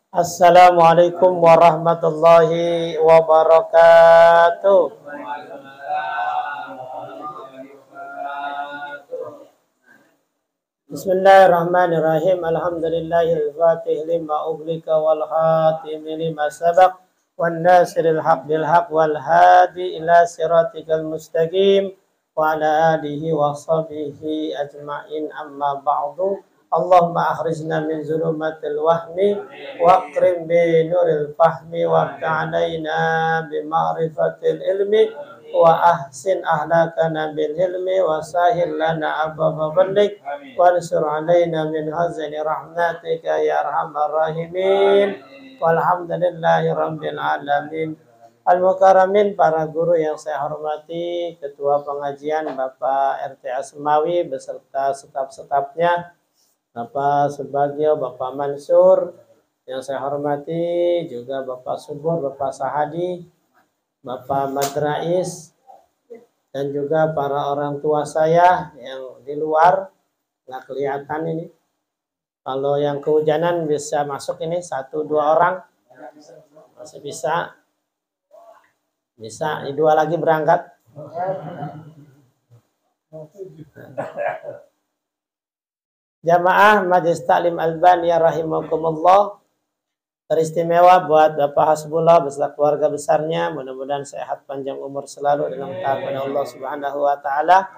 Assalamualaikum warahmatullahi wabarakatuh. Bismillahirrahmanirrahim. Alhamdulillahil fatih lima uglika wal khatim lima sabaq wan nasiril haq bil haq wal hadi ila siratikal mustaqim wa ala alihi wa sahbihi ajma'in, amma ba'du. Allahumma akhrijna min zulumatil wahmi wa akrim bi nuril fahmi wa ta'alaina bi ma'rifatil ilmi wa ahsin ahlakana bil hilmi wa sahil lana ababa fadlik wa ansur alaina min hazani rahmatika ya arhamar rahimin. Walhamdulillahi rabbil alamin. Al-Mukaramin, para guru yang saya hormati, Ketua Pengajian Bapak RT Asmawi beserta staf-stafnya, Bapak Subagio, Bapak Mansur, yang saya hormati juga Bapak Subur, Bapak Sahadi, Bapak Madrais, dan juga para orang tua saya yang di luar, nggak kelihatan ini. Kalau yang kehujanan bisa masuk ini 1-2 orang, masih bisa. Bisa, 2 lagi berangkat. Jamaah Majelis Taklim Albaniyah rahimakumullah, teristimewa buat Bapak Hasbullah beserta keluarga besarnya. Mudah-mudahan sehat, panjang umur selalu dalam taatan Allah Subhanahu wa taala.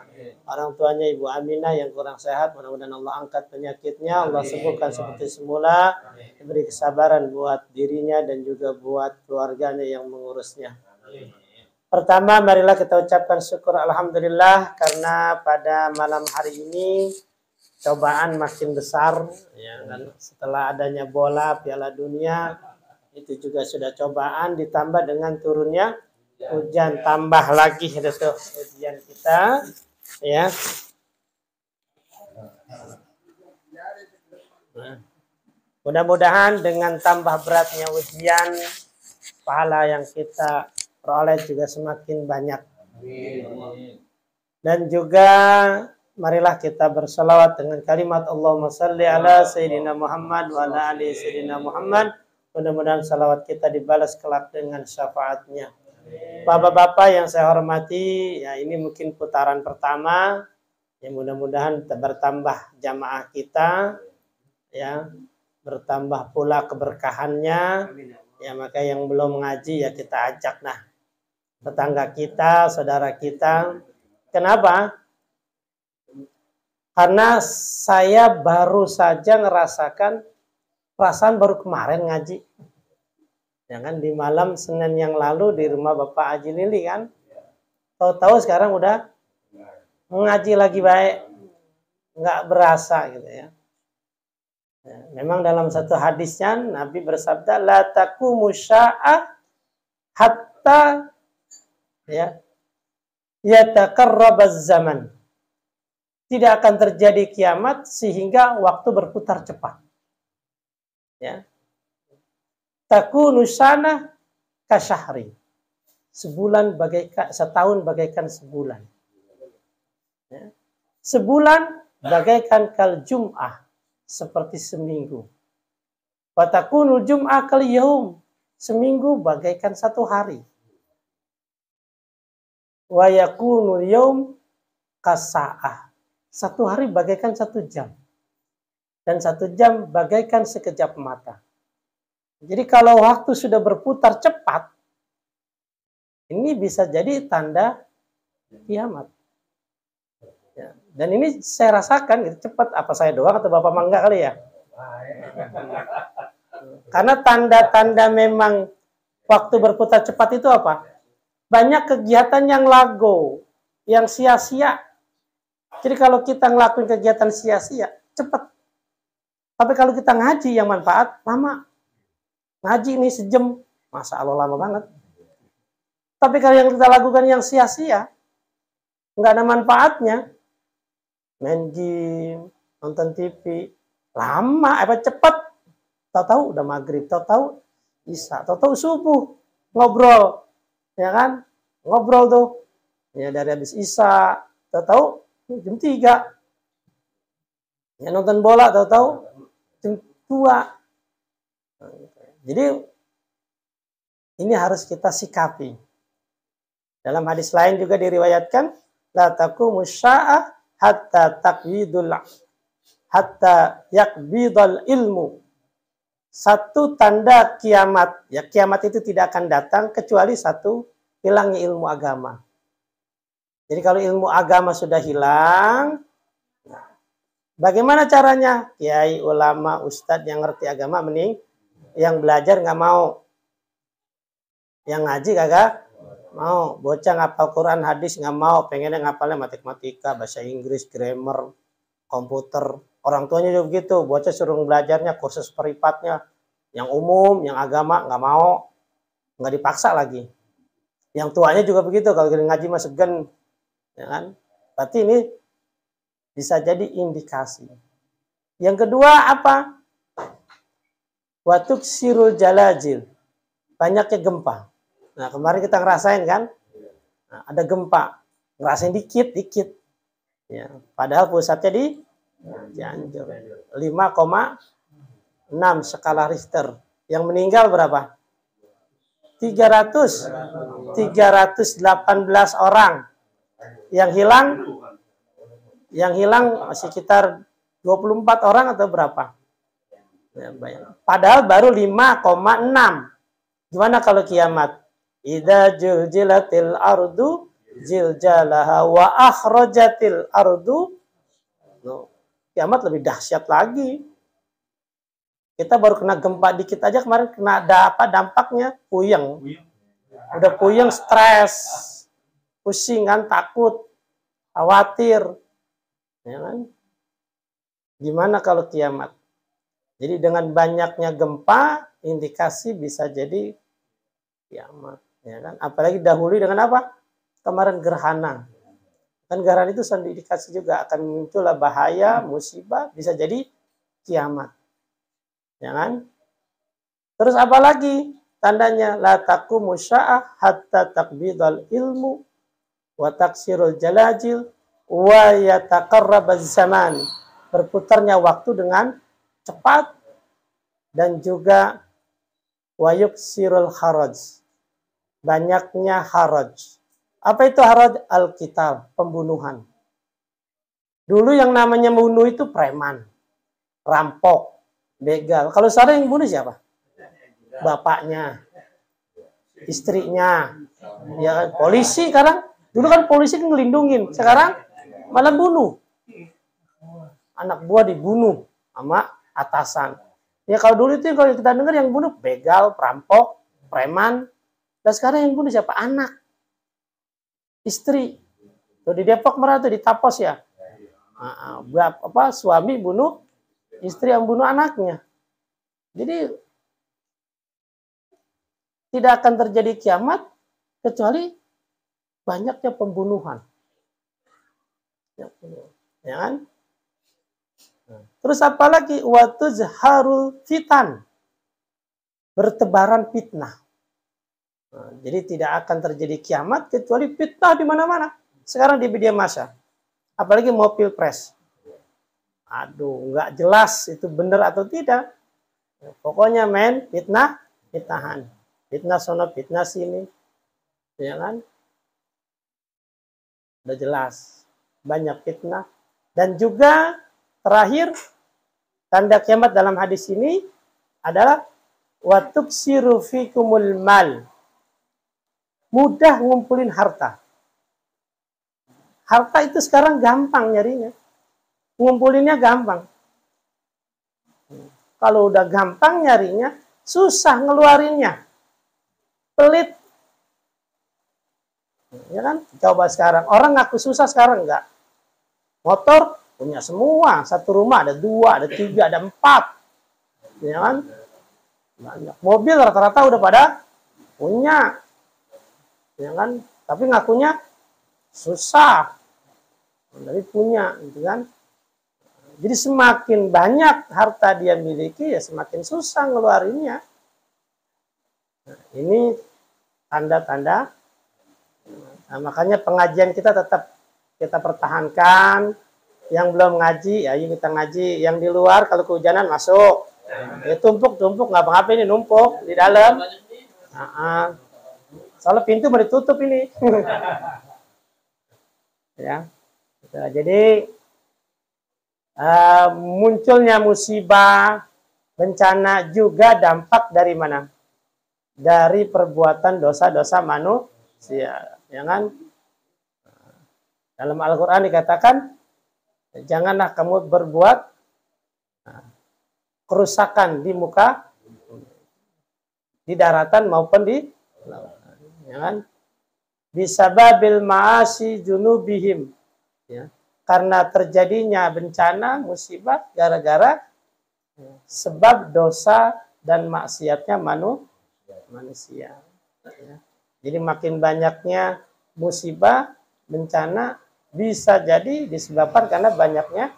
Orang tuanya Ibu Aminah yang kurang sehat, mudah-mudahan Allah angkat penyakitnya, Allah sembuhkan seperti semula, diberi kesabaran buat dirinya dan juga buat keluarganya yang mengurusnya. Pertama, marilah kita ucapkan syukur alhamdulillah karena pada malam hari ini cobaan makin besar, ya kan? Setelah adanya bola Piala Dunia, itu juga sudah cobaan, ditambah dengan turunnya hujan, tambah lagi itu ujian kita, ya. Mudah-mudahan dengan tambah beratnya ujian, pahala yang kita peroleh juga semakin banyak. Dan juga marilah kita bersalawat dengan kalimat Allahumma salli ala Sayyidina Muhammad wa ala ali Sayyidina Muhammad. Mudah-mudahan salawat kita dibalas kelak dengan syafaatnya. Bapak-bapak yang saya hormati, ya ini mungkin putaran pertama. Ya mudah-mudahan bertambah jamaah kita, ya bertambah pula keberkahannya. Ya maka yang belum ngaji ya kita ajak nah tetangga kita, saudara kita. Kenapa? Karena saya baru saja ngerasakan perasaan baru kemarin ngaji. Ya kan, di malam Senin yang lalu di rumah Bapak Haji Lili kan. Tahu-tahu sekarang udah ngaji lagi baik. Nggak berasa gitu ya. Ya, memang dalam satu hadisnya Nabi bersabda la taqumu sya'ah hatta ya yataqarrabaz zaman. Tidak akan terjadi kiamat sehingga waktu berputar cepat. Ya. Takunu sana kasyahri. Setahun bagaikan sebulan. Ya. Sebulan bagaikan kal jum'ah, seperti seminggu. Wa takunu jum'ah kal yaum. Seminggu bagaikan 1 hari. Wa yakunu yaum kasa'ah. 1 hari bagaikan 1 jam. Dan 1 jam bagaikan sekejap mata. Jadi kalau waktu sudah berputar cepat, ini bisa jadi tanda kiamat. Ya. Dan ini saya rasakan gitu, cepat. Apa saya doang atau Bapak Mangga kali ya? Karena tanda-tanda memang waktu berputar cepat itu apa? Banyak kegiatan yang lago, yang sia-sia. Jadi kalau kita ngelakuin kegiatan sia-sia, cepat. Tapi kalau kita ngaji yang manfaat, lama. Ngaji ini sejam, Masya Allah lama banget. Tapi kalau yang kita lakukan yang sia-sia, nggak ada manfaatnya, main game, nonton TV, lama, cepat. Tahu-tahu udah maghrib, tahu-tahu isya, tahu-tahu subuh, ngobrol, ya kan? Ngobrol tuh, ya dari habis isya, tahu-tahu jam 3. Ya nonton bola, tahu-tahu jam 2. Jadi ini harus kita sikapi. Dalam hadis lain juga diriwayatkan, la taqumus sya'ah hatta yakbidal ilmu. Satu tanda kiamat, ya kiamat itu tidak akan datang kecuali satu, hilangnya ilmu agama. Jadi kalau ilmu agama sudah hilang, bagaimana caranya? Kiai, ulama, ustadz yang ngerti agama mending, yang belajar nggak mau, yang ngaji kagak mau, bocah ngapal Quran, hadis nggak mau, pengennya ngapalnya matematika, bahasa Inggris, grammar, komputer. Orang tuanya juga begitu, bocah suruh belajarnya kursus peripatnya, yang umum, yang agama nggak mau, nggak dipaksa lagi. Yang tuanya juga begitu, kalau ngaji mah segan, ya kan? Berarti ini bisa jadi indikasi. Yang kedua apa? Watuk sirul jalajil, banyaknya gempa. Nah kemarin kita ngerasain kan, nah, ada gempa, ngerasain dikit. Ya, padahal pusatnya di Cianjur, 5,6 skala Richter. Yang meninggal berapa? 318 orang. Yang hilang sekitar 24 orang atau berapa? Ya, padahal baru 5,6. Gimana kalau kiamat? Idza juljilatil ardu jiljalaha wa akhrajatil ardu. Kiamat lebih dahsyat lagi. Kita baru kena gempa dikit aja kemarin, kena dampaknya puyeng. Udah puyeng, stres, pusing kan, takut, khawatir. Ya kan? Gimana kalau kiamat? Jadi dengan banyaknya gempa, indikasi bisa jadi kiamat. Ya kan? Apalagi dahulu dengan apa? Kemarin gerhana. Kan gerhana itu indikasi juga akan muncullah bahaya, musibah, bisa jadi kiamat. Ya kan? Terus apa lagi tandanya? La taqumu sya'ah hatta taqbidal ilmu wa taksirul jalajil wa yataqarrabaz zaman. Berputarnya waktu dengan cepat dan juga wa yuksirul haraj. Banyaknya haraj. Apa itu haraj? Al-qital, pembunuhan. Dulu yang namanya membunuh itu preman, rampok, begal. Kalau sekarang yang bunuh siapa? Bapaknya, istrinya, ya polisi sekarang. Dulu kan polisi kan ngelindungin, sekarang malah bunuh. Anak buah dibunuh sama atasan. Ya kalau dulu itu kalau kita dengar yang bunuh begal, perampok, preman. Dan sekarang yang bunuh siapa? Anak, istri. Tuh di Depok merah tuh di Tapos ya. Suami bunuh istri yang bunuh anaknya. Jadi tidak akan terjadi kiamat kecuali banyaknya pembunuhan. Ya kan? Terus apa lagi? Wa tuzharul fitan. Bertebaran fitnah. Jadi tidak akan terjadi kiamat kecuali fitnah di mana-mana. Sekarang di media massa. Apalagi mau pilpres. Aduh, nggak jelas itu benar atau tidak. Pokoknya fitnah, fitnahan. Fitnah sono, fitnah sini. Ya kan? Udah jelas. Banyak fitnah. Dan juga terakhir, tanda kiamat dalam hadis ini adalah watuksiru fikumul mal. Mudah ngumpulin harta. Harta itu sekarang gampang nyarinya. Ngumpulinnya gampang. Kalau udah gampang nyarinya, susah ngeluarinnya. Pelit. Ya kan? Coba sekarang. Orang ngaku susah sekarang enggak. Motor punya semua. Satu rumah ada 2, ada 3, ada 4. Ya kan? Banyak. Mobil rata-rata udah pada punya. Ya kan? Tapi ngakunya susah. Tapi punya, gitu kan? Jadi semakin banyak harta dia miliki, ya semakin susah ngeluarinnya. Nah, ini tanda-tanda. Nah, makanya pengajian kita tetap kita pertahankan. Yang belum ngaji, ayo kita ngaji. Yang di luar kalau kehujanan masuk. Ya tumpuk-tumpuk ngapa-ngapa ini numpuk di dalam. Soalnya pintu mau ditutup ini. Ya. Jadi munculnya musibah, bencana juga dampak dari mana? Dari perbuatan dosa-dosa manusia, ya kan? Dalam Al-Quran dikatakan, janganlah kamu berbuat kerusakan di muka, di daratan maupun di lautan, ya kan? Bisababil ma'asi junubihim, ya. Karena terjadinya bencana, musibah, gara-gara sebab dosa dan maksiatnya manusia. Ya. Jadi makin banyaknya musibah, bencana, bisa jadi disebabkan karena banyaknya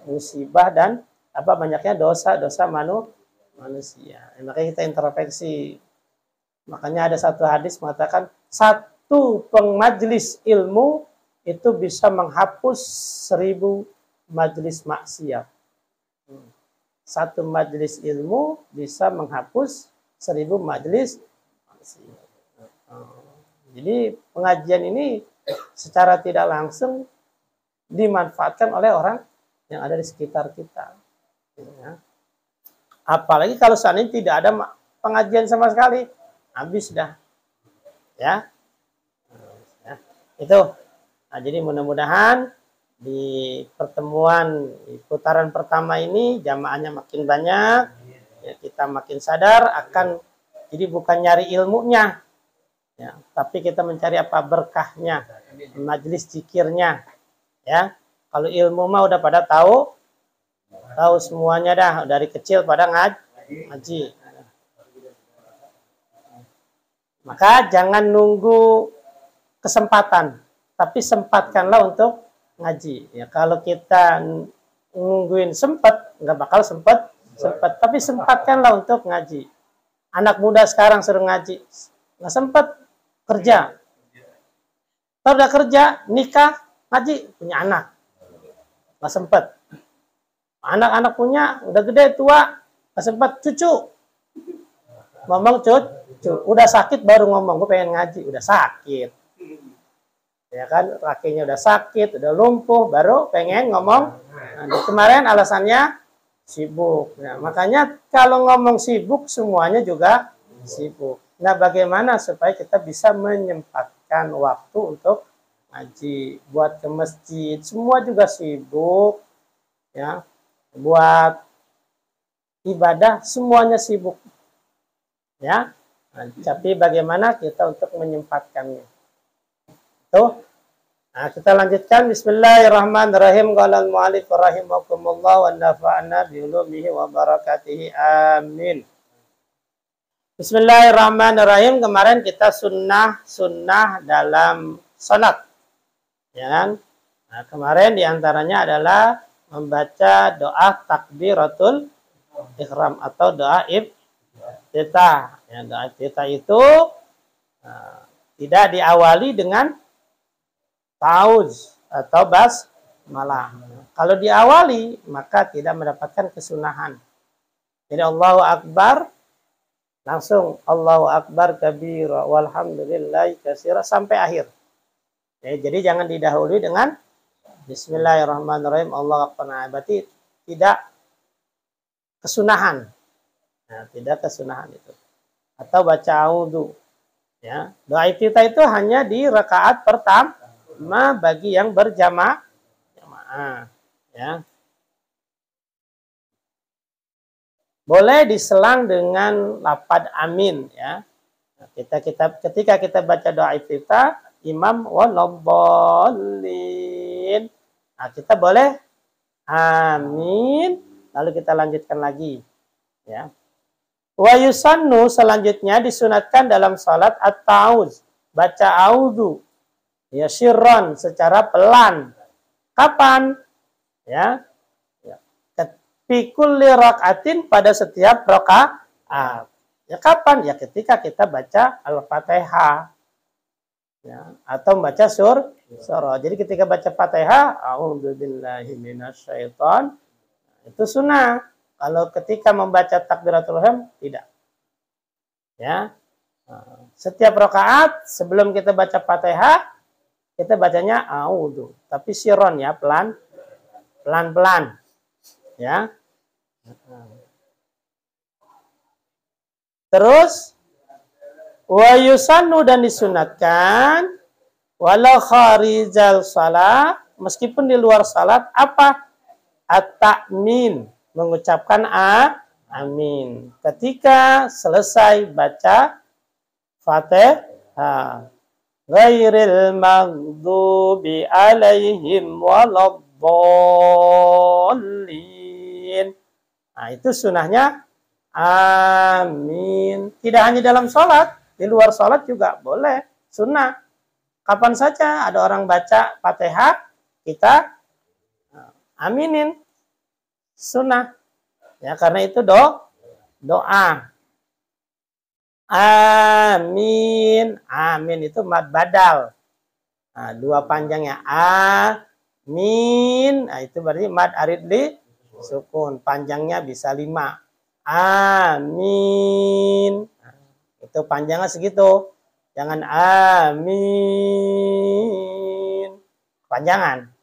musibah dan banyaknya dosa-dosa manusia. Makanya kita introspeksi. Makanya ada satu hadis mengatakan satu pemajelis ilmu itu bisa menghapus 1000 majelis maksiat. Satu majelis ilmu bisa menghapus 1000 majelis maksiat. Jadi pengajian ini secara tidak langsung dimanfaatkan oleh orang yang ada di sekitar kita. Ya. Apalagi kalau saat ini tidak ada pengajian sama sekali, habis dah. Ya. Itu. Nah, jadi mudah-mudahan di pertemuan di putaran pertama ini jamaahnya makin banyak, ya, kita makin sadar akan, jadi bukan nyari ilmunya, ya, tapi kita mencari apa berkahnya, majelis zikirnya, ya. Kalau ilmu mah udah pada tahu semuanya dah dari kecil pada ngaji. Maka jangan nunggu kesempatan, tapi sempatkanlah untuk ngaji. Ya, kalau kita nungguin sempat, nggak bakal sempat. Tapi sempatkanlah untuk ngaji. Anak muda sekarang suruh ngaji, nggak sempat kerja. Kalau udah kerja, nikah, ngaji, punya anak, nggak sempat. Anak-anak punya, udah gede, tua, nggak sempat. Cucu, ngomong cucu, udah sakit baru ngomong, gue pengen ngaji, udah sakit. Ya kan, kakinya udah sakit, udah lumpuh, baru pengen ngomong. Nah, kemarin alasannya sibuk. Nah, makanya kalau ngomong sibuk, semuanya juga sibuk. Nah, bagaimana supaya kita bisa menyempatkan waktu untuk ngaji, buat ke masjid, semua juga sibuk, ya, buat ibadah, semuanya sibuk, ya. Nah, tapi bagaimana kita untuk menyempatkannya? Tuh. Nah, kita lanjutkan. Bismillahirrahmanirrahim. Qala al-mu'allif rahimakumullah wa nafa'ana bi ulumihi wa barakatihi. Amin. Bismillahirrahmanirrahim. Kemarin kita sunnah dalam salat. Ya kan? Nah, kemarin diantaranya adalah membaca doa takbiratul ihram atau doa iftitah. Ya, doa iftitah itu tidak diawali dengan ta'awudz atau basmalah. Kalau diawali, maka tidak mendapatkan kesunahan. Jadi Allahu Akbar, langsung Allahu Akbar kabira walhamdulillahi katsira sampai akhir. Ya, jadi jangan didahului dengan Bismillahirrahmanirrahim Allahu Akbar. Berarti tidak kesunahan. Nah, tidak kesunahan itu. Atau baca a'udzu. Ya, doa iftitah itu hanya di rakaat pertama bagi yang berjamaah, ya. Boleh diselang dengan lafaz amin, ya. Ketika kita baca doa iftitah, imam waladdallin. Nah, kita boleh amin, lalu kita lanjutkan lagi, ya. Wa yusannu, selanjutnya disunatkan dalam salat at-ta'awudz, baca a'udzu. Ya, sirron, secara pelan. Kapan? Ya. Fi kulli rakaatin, pada setiap rakaat. Ya, kapan? Ya, ketika kita baca Al-Fatihah. Ya, atau membaca surah. Jadi ketika baca Fatihah, a'udzubillahi minasyaiton, itu sunnah. Kalau ketika membaca takbiratul ihram tidak. Ya. Setiap rakaat sebelum kita baca Fatihah kita bacanya a'udzu, tapi sirron ya, pelan-pelan. Ya. Terus wa yusannu, dan disunatkan walau kharijal salat, meskipun di luar salat, apa? At-ta'min, mengucapkan amin ketika selesai baca Fatihah. Ghairil maghdubi alaihim waladdallin. Nah, itu sunahnya amin. Tidak hanya dalam sholat, di luar sholat juga boleh. Sunnah. Kapan saja ada orang baca Fatihah, kita aminin. Sunnah. Ya, karena itu doa. Amin. Amin itu mad badal. Nah, dua panjangnya. Amin. Nah, itu berarti mad arid li sukun. Panjangnya bisa 5. Amin. Nah, itu panjangnya segitu. Jangan amin. Panjangan.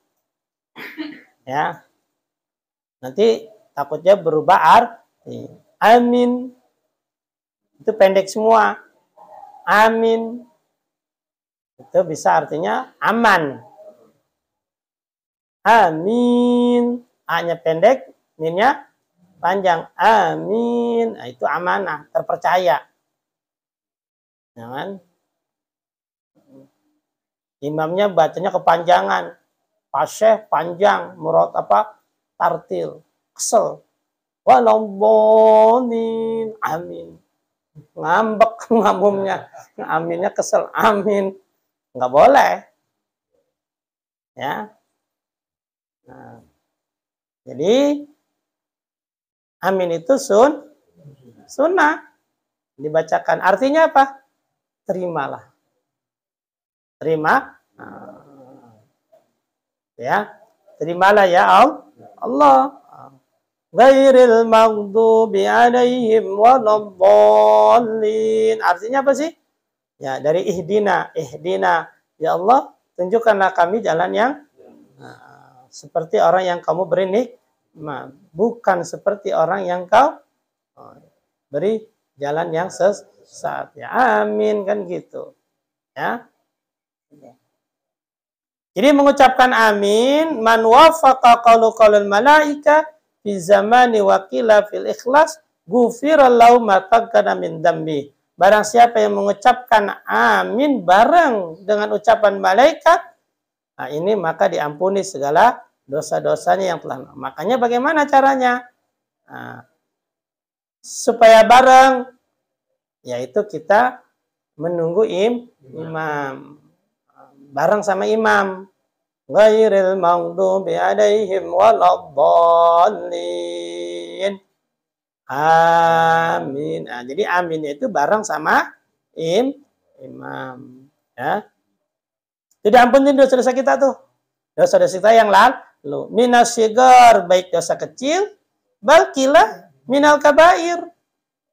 Ya. Nanti takutnya berubah arti. Amin. Itu pendek semua. Amin. Itu bisa artinya aman. Amin. A-nya pendek, min-nya panjang. Amin. Nah, itu amanah, terpercaya. Jangan. Imamnya bacanya kepanjangan. Pasyeh panjang, murad apa? Tartil. Kesel. Waladdallin. Amin. Ngambek ngambungnya. Aminnya kesel. Amin. Nggak boleh. Ya. Nah, jadi amin itu sunnah. Dibacakan. Artinya apa? Terimalah. Terima. Ya. Terimalah ya Allah. Ghairil maghdubi alaihim waladdallin. Artinya apa sih? Ya, dari ihdina. Ya Allah, tunjukkanlah kami jalan yang seperti orang yang kamu beri nikmat, bukan seperti orang yang kau beri jalan yang sesat. Ya, amin, kan gitu. Ya. Jadi mengucapkan amin, man wafaqa qaulul malaika fi zamani wa qila fil ikhlas ghufira lahu ma taqaddama min dambi. Barang siapa yang mengucapkan amin bareng dengan ucapan malaikat, nah ini maka diampuni segala dosa-dosanya yang telah. Makanya bagaimana caranya? Nah, supaya bareng, yaitu kita menunggu imam. Bareng sama imam. Ghairil maghdubi alaihim waladdallin. Amin. Nah, jadi aminnya itu bareng sama imam. Ya. Tidak ampunin dosa-dosa kita tuh. Dosa-dosa kita yang lalu. Minas sigar, baik dosa kecil. Balkila minal kabair.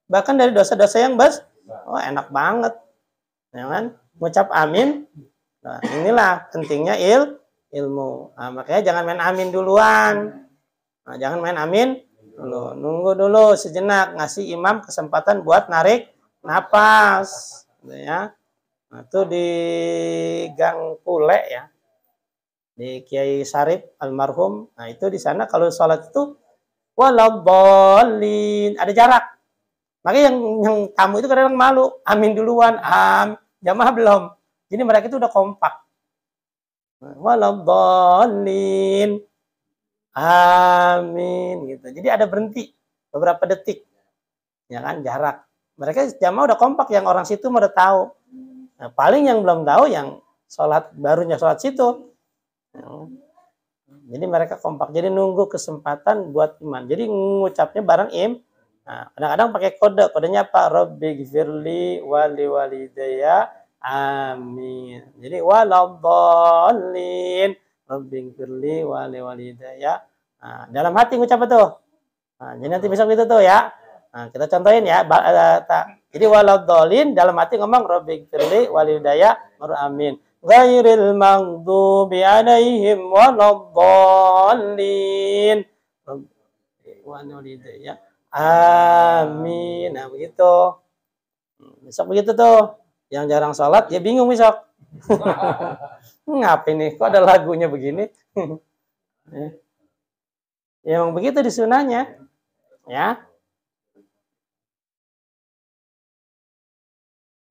Bahkan dari dosa-dosa yang oh enak banget. Ya kan? Mengucap amin. Nah, inilah pentingnya ilmu. Nah, makanya jangan main amin duluan. Nah, jangan main amin dulu. Nunggu dulu sejenak, ngasih imam kesempatan buat narik napas. Ya. Nah, itu di Gang Pule ya. Di Kiai Sarip almarhum. Nah, itu di sana kalau sholat itu waladdallin, ada jarak. Makanya yang tamu itu kadang malu, amin duluan, jamaah belum. Jadi mereka itu udah kompak. Waladdallin. Amin gitu. Jadi ada berhenti beberapa detik. Ya kan, jarak. Mereka jamaah udah kompak, yang orang situ udah tahu. Nah, paling yang belum tahu yang barunya sholat situ. Jadi mereka kompak. Jadi nunggu kesempatan buat imam. Jadi ngucapnya bareng Nah, kadang-kadang pakai kode. Kodenya apa? Rabbighfirli wali walidayya. Amin. Jadi waladdallin. Rabbighfirli wali walidayya. Nah, dalam hati ngucap apa tuh? Nah, jadi nanti besok gitu tuh ya. Nah, kita contohin ya. Jadi waladhdallin dalam hati ngomong rabbighfirli walidayya amin. Ghairil maghdubi alaihim waladhdallin. Walidayya amin. Nah, begitu. Besok begitu tuh. Yang jarang sholat ya bingung besok. Ngapain nih? Kok ada lagunya begini? Ya, emang begitu di sunahnya. Ya.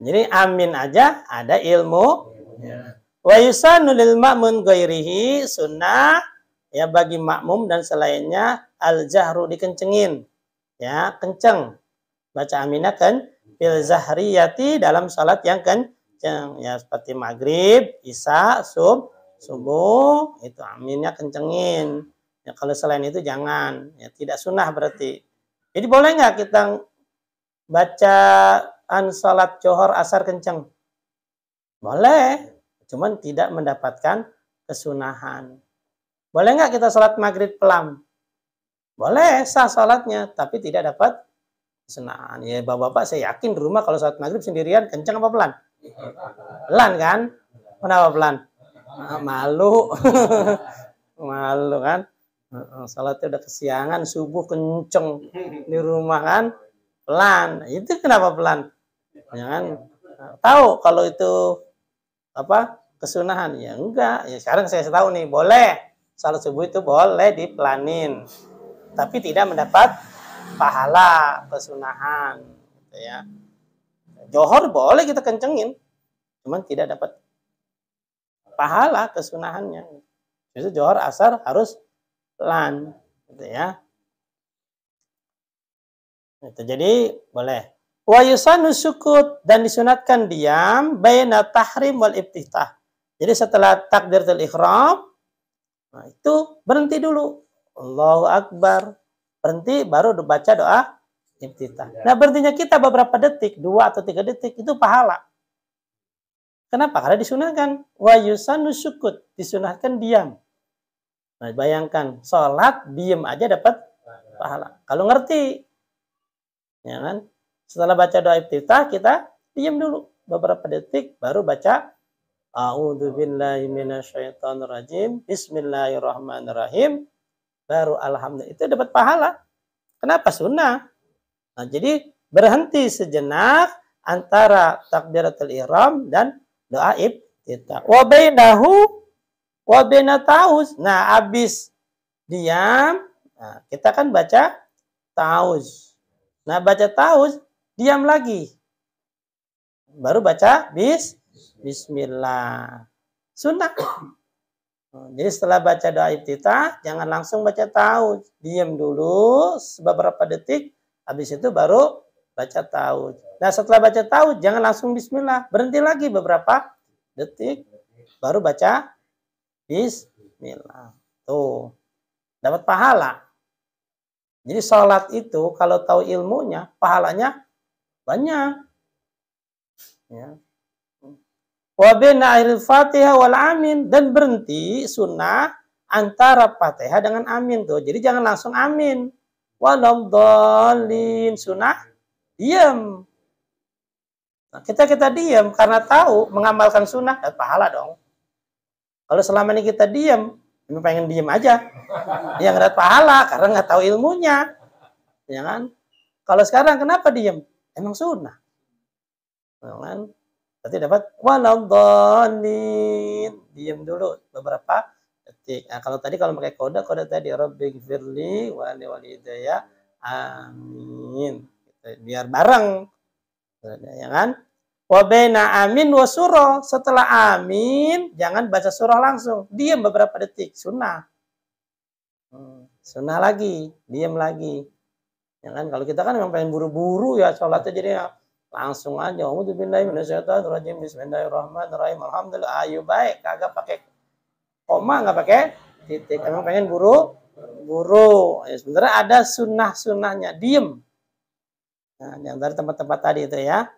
Jadi amin aja ada ilmu. Wa yusanu lil ma'mun ghairihi sunnah ya bagi makmum dan selainnya al jahru dikencengin. Ya, kenceng. Baca aminah kan fil zahriyati dalam salat yang kenceng ya seperti maghrib, isya, subuh itu aminnya kencengin. Ya kalau selain itu jangan. Ya tidak sunnah berarti. Jadi boleh nggak kita bacaan salat johor asar kenceng? Boleh, cuman tidak mendapatkan kesunahan. Boleh nggak kita salat maghrib pelan? Boleh, sah salatnya, tapi tidak dapat kesunahan. Ya bapak-bapak saya yakin di rumah kalau salat maghrib sendirian kenceng apa pelan? Pelan kan? Kenapa pelan? Malu. Malu kan? Salatnya udah kesiangan, subuh kenceng di rumah kan? Pelan. Itu kenapa pelan? Ya kan? Tahu kalau itu apa? Kesunahan. Ya enggak. Ya sekarang saya tahu nih, boleh. Salat subuh itu boleh dipelanin. Tapi tidak mendapat pahala kesunahan gitu ya. Johor boleh kita kencengin. Cuman tidak dapat pahala kesunahannya. Justru johor asar harus pelan gitu ya. Itu jadi boleh. Wa yusanu sukut dan disunatkan diam baina tahrim wal iftitah. Jadi setelah takbiratul ihram nah itu berhenti dulu. Allahu akbar. Berhenti baru baca doa iftitah. Nah, berhentinya kita beberapa detik, 2 atau 3 detik itu pahala. Kenapa? Karena disunahkan. Wa yusanu sukut, disunahkan diam. Nah, bayangkan, sholat, diam aja dapat pahala. Kalau ngerti, ya kan? Setelah baca doa iftitah, kita diam dulu beberapa detik, baru baca A'udzubillahi minasyaitonirrajim. Bismillahirrahmanirrahim. Baru alhamdulillah. Itu dapat pahala. Kenapa? Sunnah. Nah, jadi berhenti sejenak antara takbiratul ihram dan doa iftitah. Wa bainahu wa bainatauz. Nah, habis diam, nah, kita kan baca tauz. Nah, baca tauz, diam lagi. Baru baca bismillah. Sunnah. Jadi setelah baca doa iftitah, jangan langsung baca tauz. Diam dulu beberapa detik, habis itu baru baca tauz. Nah setelah baca tauz, jangan langsung bismillah. Berhenti lagi beberapa detik, baru baca bismillah. Tuh, dapat pahala. Jadi sholat itu kalau tahu ilmunya, pahalanya banyak. Ya. Wa baina al-Fatihah wal amin dan berhenti sunnah antara Fatihah dengan amin tuh. Jadi jangan langsung amin. Waladhdallin sunnah diam. Nah, kita diam karena tahu mengamalkan sunnah dan pahala dong. Kalau selama ini kita diam, pengen diam aja. Ya nggak dapat pahala karena nggak tahu ilmunya. Ya kan? Kalau sekarang kenapa diam? Emang sunnah. Ya kan? Berarti dapat waladhdallin. Diam dulu beberapa detik. Nah, kalau pakai kode tadi rabbighfirli walidayya amin. Biar bareng. Ya kan? Wa baina amin wa surah. Setelah amin, jangan baca surah langsung. Diam beberapa detik. Sunnah. Sunnah lagi. Diam lagi. Ya kan? Kalau kita kan memang pengen buru-buru ya sholatnya jadi langsung aja. A'udzubillahi minasyaitonirrajim. Bismillahirrahmanirrahim. Alhamdulillah. Ayo baik. Kagak pakai koma, nggak pakai titik. Emang pengen buru. Ya, sebenarnya ada sunnah-sunnahnya. Diem. Nah, yang dari tempat-tempat tadi itu ya.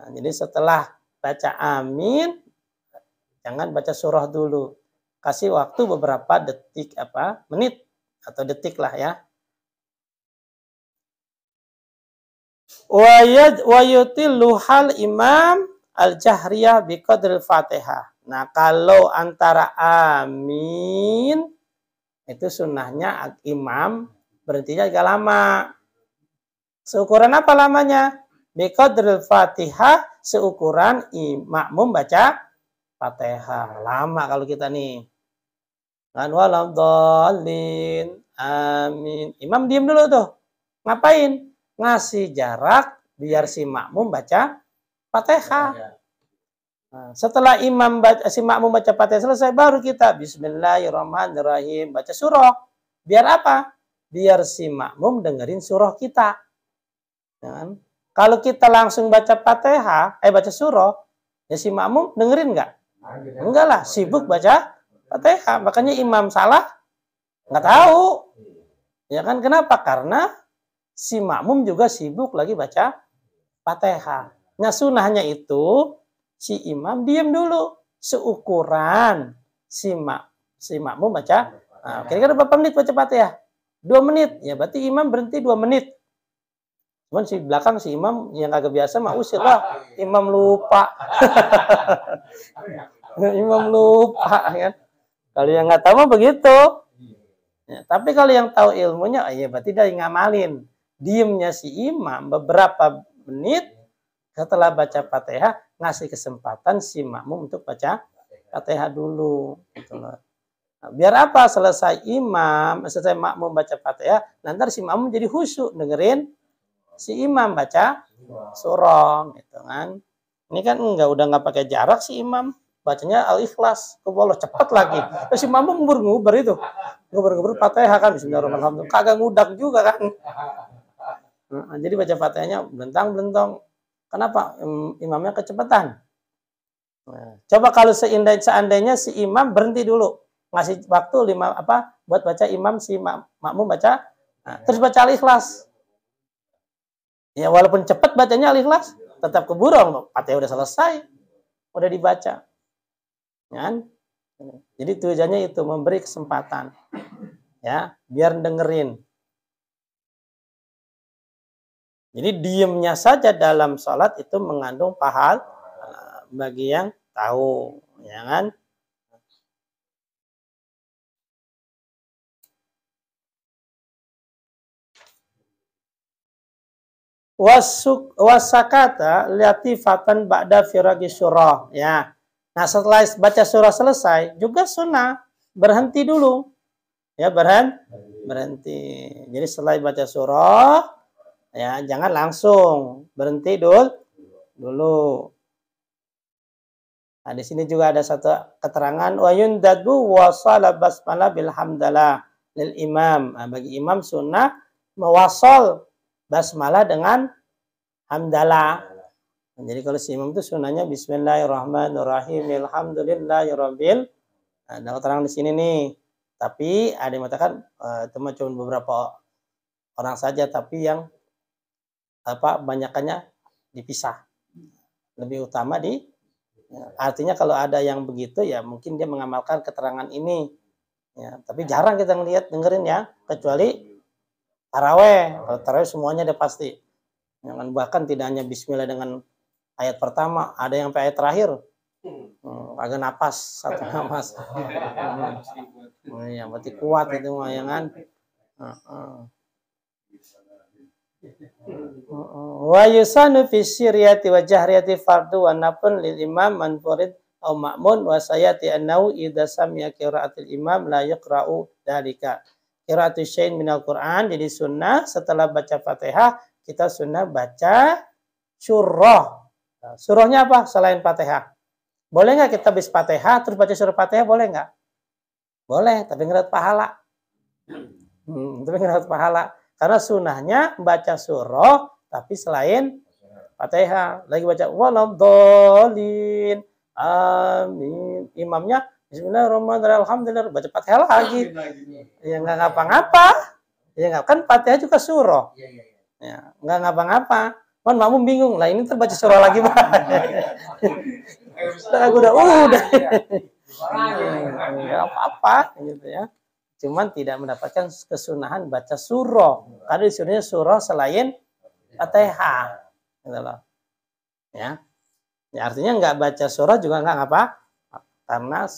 Nah, jadi setelah baca amin, jangan baca surah dulu. Kasih waktu beberapa detik menit atau detik lah ya. Wa yutillu hal imam al-jahriyah biqadril Fatihah. Nah, kalau antara amin itu sunnahnya imam berhentinya agak lama. Seukuran apa lamanya? Biqadril Fatihah, seukuran makmum baca Fatihah. Lama kalau kita nih. Kan waladhdallin. Amin. Imam diam dulu tuh. Ngapain? Ngasih jarak biar si makmum baca Fatihah. Nah, setelah si makmum baca Fatihah selesai, baru kita Bismillahirrahmanirrahim baca surah. Biar apa? Biar si makmum dengerin surah kita. Ya, kalau kita langsung baca Fatihah, baca surah, ya si makmum dengerin nggak? Enggak lah, sibuk baca Fatihah. Makanya imam salah nggak tahu. Ya kan, kenapa? Karena si makmum juga sibuk lagi baca Fatihah. Nah, sunnahnya itu si imam diam dulu seukuran si makmum baca. Nah, kira-kira berapa menit baca Fatihah? 2 menit. Ya berarti imam berhenti 2 menit. Cuman si belakang si imam yang kagak biasa mah usir lah. Imam lupa. Imam lupa kan. Kalau yang nggak tahu mah begitu. Ya, tapi kalau yang tahu ilmunya, ya berarti dia ngamalin. Diemnya si imam beberapa menit setelah baca Fatihah, ngasih kesempatan si makmum untuk baca Fatihah dulu. Gitu loh. Nah, biar apa? Selesai makmum baca Fatihah, nanti si makmum jadi khusyuk dengerin si imam baca surah, gitu kan. Ini kan udah nggak pakai jarak si imam. Bacanya Al-Ikhlas, keboleh cepet lagi. Terus si makmum ngubur itu. Ngubur Fatihah kan, bismillahirrahmanirrahim. Kagak ngudak juga kan. Nah, jadi baca Fatihahnya belentang-belentong. Kenapa? Imamnya kecepatan. Nah, coba kalau seandainya si imam berhenti dulu. Ngasih waktu buat baca imam, si makmum baca. Nah, terus baca Al-Ikhlas. Ya walaupun cepat bacanya Al-Ikhlas, tetap keburu. Fatihah udah selesai. Udah dibaca. Kan? Jadi tujuannya itu memberi kesempatan, ya, biar dengerin. Jadi diemnya saja dalam sholat itu mengandung pahala bagi yang tahu, ya kan? Wasakata latifatan ba'da firagi surah, ya. Nah, setelah baca surah selesai, juga sunnah berhenti dulu. Ya, berhenti. Jadi setelah baca surah, ya jangan langsung berhenti dulu. Nah, di sini juga ada satu keterangan wa yundadu wa sala basmalah bil hamdalah lil imam. Nah, bagi imam sunnah mewasol basmalah dengan hamdalah. Jadi kalau si imam itu sunnahnya Bismillahirrahmanirrahim, Alhamdulillahirabbil. Ada keterangan di sini nih. Tapi ada yang mengatakan cuma beberapa orang saja, tapi yang banyakannya dipisah. Lebih utama artinya kalau ada yang begitu ya mungkin dia mengamalkan keterangan ini. Ya, tapi jarang kita dengerin ya, kecuali taraweh. Kalau taraweh semuanya udah pasti. Jangan bahkan tidak hanya bismillah dengan ayat pertama, ada yang sampai ayat terakhir. Agak napas, satu napas. Ya, berarti kuat itu mah, ya kan? Wa yusanu fi sirriyati wa jahriyati fardu wa nafun lil imam manfurid au ma'mun wa sayati annahu idza sami'a qiraatil imam la yaqra'u dalika. Qiraatu syai'in minal Qur'an, jadi sunnah setelah baca Fatihah kita sunnah baca surah. Surahnya apa? Selain Fatihah. Boleh nggak kita habis Fatihah terus baca surah Fatihah, boleh nggak? Boleh, tapi nggak dapat pahala. Tapi nggak dapat pahala. Karena sunnahnya baca surah tapi selain Fatihah. Lagi baca waladhdallin. Amin. Imamnya Bismillahirrahmanirrahim. Alhamdulillah. Baca Fatihah lagi. Ya nggak ngapa-ngapa. Ya nggak, kan Fatihah juga surah. Ya, nggak ngapa-ngapa. Kan makmum bingung lah, ini terbaca surah lagi Pak. udah nggak apa-apa gitu ya. Cuman tidak mendapatkan kesunahan baca surah. Karena disuruhnya surah selain Fatihah. Gitu loh. Ya. Ya, artinya nggak baca surah juga nggak apa, karena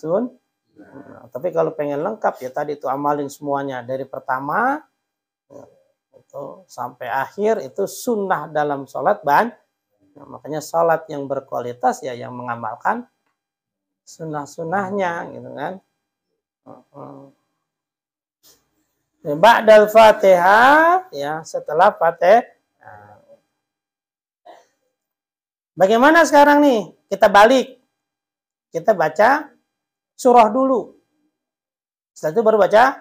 tapi kalau pengen lengkap ya tadi itu amalin semuanya dari pertama itu sampai akhir itu sunnah dalam sholat makanya sholat yang berkualitas ya yang mengamalkan sunnah-sunnahnya gitu kan. Ba'dal Fatihah ya setelah Fatihah. Bagaimana sekarang nih? Kita balik. Kita baca surah dulu. Setelah itu baru baca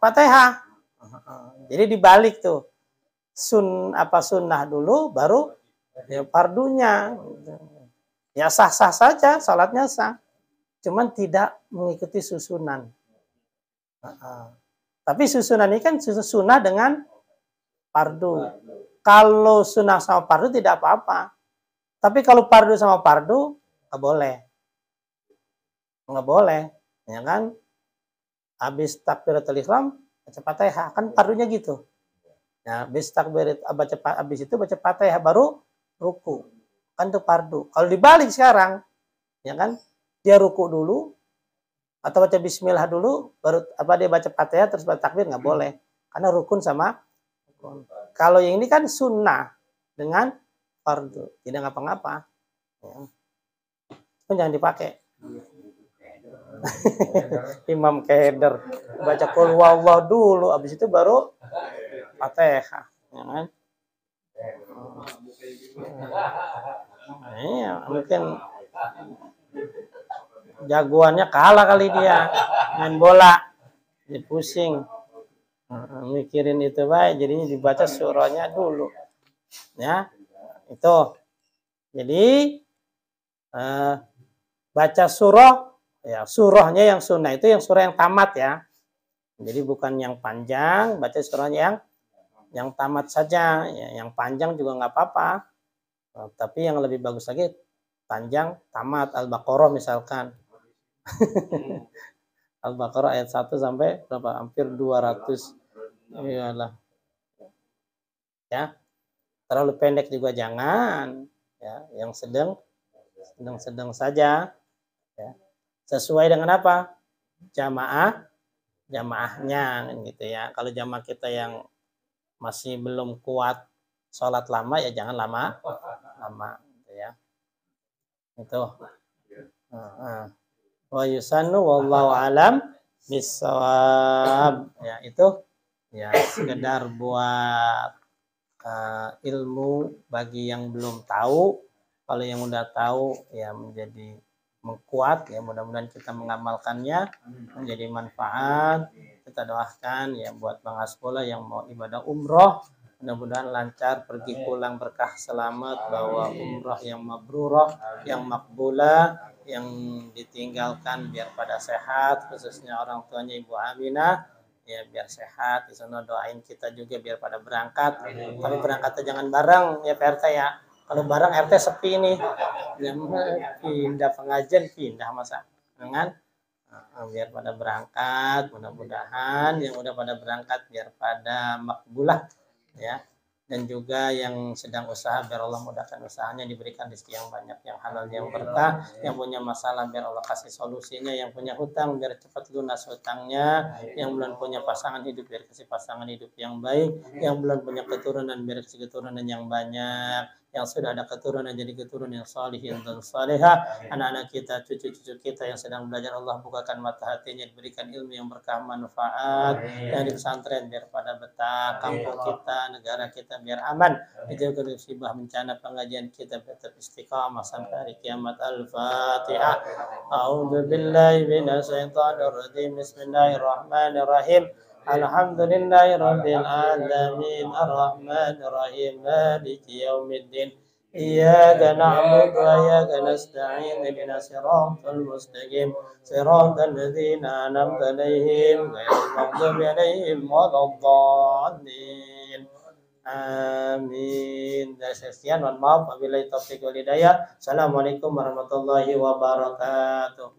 Fatihah. Jadi dibalik tuh. Sunnah dulu baru ya fardunya. Ya sah-sah saja, salatnya sah. Cuman tidak mengikuti susunan. Tapi susunan ini kan sunnah dengan fardu. Kalau sunnah sama fardu tidak apa-apa. Tapi kalau fardu sama fardu nggak boleh. Nggak boleh. Ya kan? Habis takbiratul ihram baca Fatihah, kan fardunya gitu. Nah, habis itu baca Fatihah baru ruku. Kan itu fardu. Kalau dibalik sekarang, ya kan? Dia ruku dulu atau baca bismillah dulu baru dia baca Fatihah terus baca takbir, nggak boleh. Karena rukun sama rukun. Kalau yang ini kan sunnah dengan fardu, tidak ngapa-ngapa. Ya. Pun jangan dipakai. Imam keder baca qul huwallahu dulu, habis itu baru Fatihah, ya kan? Iya, mungkin jagoannya kalah kali dia main bola, jadi pusing mikirin itu baik, jadinya dibaca surahnya dulu, ya itu. Jadi baca surah, ya surahnya yang sunnah itu yang surah yang tamat ya. Jadi bukan yang panjang, baca surahnya yang tamat saja. Ya, yang panjang juga nggak apa-apa. Tapi yang lebih bagus lagi panjang tamat Al-Baqarah misalkan. Al-Baqarah ayat 1 sampai berapa? Hampir 200. Iyalah. Ya. Terlalu pendek juga jangan. Ya, yang sedang saja. Ya. Sesuai dengan apa? Jamaahnya gitu ya. Kalau jamaah kita yang masih belum kuat sholat lama ya jangan lama gitu ya. Itu. Wa yusannu wallahu alam bisawab. Ya itu ya sekedar buat ilmu bagi yang belum tahu. Kalau yang udah tahu ya menjadi mengkuat ya, mudah-mudahan kita mengamalkannya menjadi manfaat. Kita doakan ya buat Bang Hasbullah yang mau ibadah umroh, mudah-mudahan lancar pergi pulang berkah selamat, bawa umroh yang mabrurah, yang makbulah, yang ditinggalkan biar pada sehat, khususnya orang tuanya Ibu Aminah ya biar sehat. Di sana doain kita juga biar pada berangkat, tapi berangkatnya jangan bareng ya PRT ya. Kalau bareng RT sepi nih, pindah pengajian, pindah masa dengan biar pada berangkat, mudah-mudahan yang udah pada berangkat biar pada makbulah ya. Dan juga yang sedang usaha biar Allah mudahkan usahanya, diberikan rezeki yang banyak, yang halal, yang berkah. Yang punya masalah biar Allah kasih solusinya. Yang punya hutang biar cepat lunas hutangnya. Yang belum punya pasangan hidup biar kasih pasangan hidup yang baik. Yang belum punya keturunan biar kasih keturunan yang banyak. Yang sudah ada keturunan jadi keturunan yang salihin dan salihah. Anak-anak kita, cucu-cucu kita yang sedang belajar, Allah bukakan mata hatinya, diberikan ilmu yang berkah manfaat. Yang di pesantren biar pada betah, kampung kita, negara kita biar aman, dijauhkan dari musibah bencana, pengajian kita tetap istiqamah sampai hari kiamat. Al-Fatihah. A'udzu billahi minasyaitonir rajim. Bismillahirrahmanirrahim. Alhamdulillahirabbil alamin, arrahmanir rahim, maliki yaumiddin. Iyyaka na'budu wa iyyaka nasta'in, ihdinas siratal mustaqim, siratal ladzina an'amta 'alaihim ghairil maghdubi 'alaihim waladdallin. Amin. Dari sekian, mohon maaf wabillahi taufiq wal hidayah. Assalamualaikum warahmatullahi wabarakatuh.